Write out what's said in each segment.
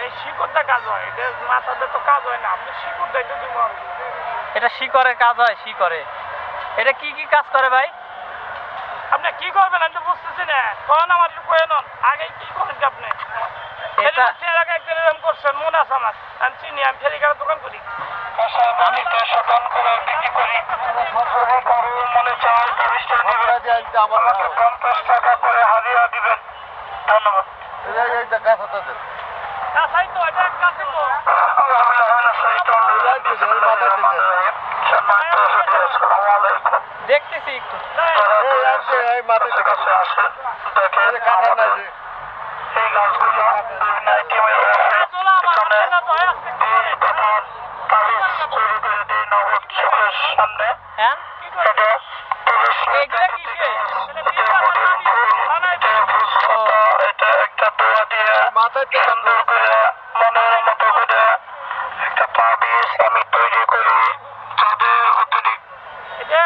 এই শিকড়টা কাজ হয়, এটা মাথাতে তো কাজ হয় না, আপনি শিকড় দাইতে দিব। এটা শিকড়ের কাজ হয়, শিকড়ে। এটা কি কি কাজ করে ভাই? আপনি কি করবেন আমি তো বুঝতেছি না, তখন আমার কয়ে নন আগে কি করেন কি আপনি? এটা এর আগে একদিন এরকম করছেন মনে আছে আমার, আমি চিনি, আমি ফেরিঘাটের দোকান করি। আমি বিক্রি করি, মনে চায় 50 টাকা করে হাজিরা দিবেন। ধন্যবাদ। কাছাই তো, এটা কাছে তো। দেখতেছি একটু। হ্যাঁ এগুলা কিসে? এটা একটা দোয়া দিয়ে সুন্দর করে মনের মতো করে একটা তাবিজ আমি তৈরি করি তাদের অতিরিক্ত। এটা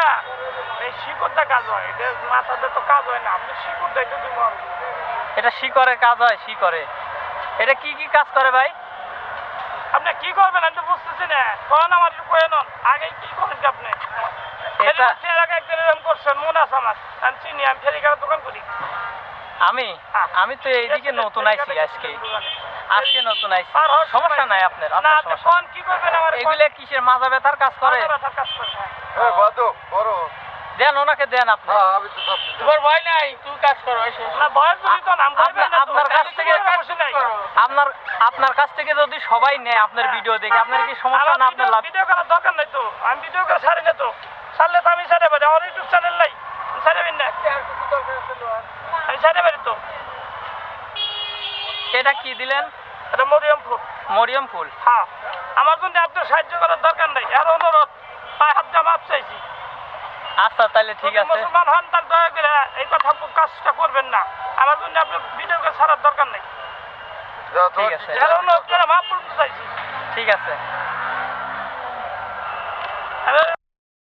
এই শিকড়টা কাজ হয়, এটা মাথাতে তো কাজ হয় না, আপনি শিকড় দাইতে দিব। এটা শিকড়ের কাজ হয়, শিকড়ে। এটা কি কি কাজ করে ভাই? আপনি কি করবেন আমি তো বুঝতেছি না, তখন আমার কয়ে নন আগে কি করেন কি আপনি? এটা এর আগে একদিন এরকম করছেন মনে আছে আমার, আমি চিনি, আমি ফেরিঘাটের দোকান করি। আমি তো এইদিকে নতুন আইছি আজকে নতুন আইছি। আর সমস্যা নাই আপনার না, সমস্যা কোন কি করবেন আমার? এগুলা কিসের মাজা ব্যথার কাজ করে? কাজ করে। দেন ওনাকে দেন আপনি। তোমার ভয় নাই, তুই কাজ করো। না ভয় যদি তো নাম আপনার কাছ থেকে আপনার কাছ থেকে যদি সবাই নেয় আপনার ভিডিও দেখে, আপনার কি সমস্যা না? আপনার লাভ ভিডিও করার দরকার নাই তো, আমি ভিডিও করে ছাড়ি না তো, ছাড়লে তো আমি ছাড়ে পারি, আমার ইউটিউব চ্যানেল নাই, ছাড়বেন না, আমি ছাড়ে পারি তো। এটা কি দিলেন? এটা মরিয়ম ফুল। মরিয়ম ফুল। হ্যাঁ, আমার জন্য আপনার সাহায্য করার দরকার নাই, এর অনুরোধ, পায়ে হাত দিয়ে মাপ চাইছি। আচ্ছা তাহলে ঠিক আছে। মুসলমান হন তার দয়া করে এই কথা কাজটা করবেন না, আমার জন্য আপনার ভিডিও করে ছাড়ার দরকার নেই। ঠিক আছে, এর অনুরোধ করে মাপ করতে চাইছি। ঠিক আছে।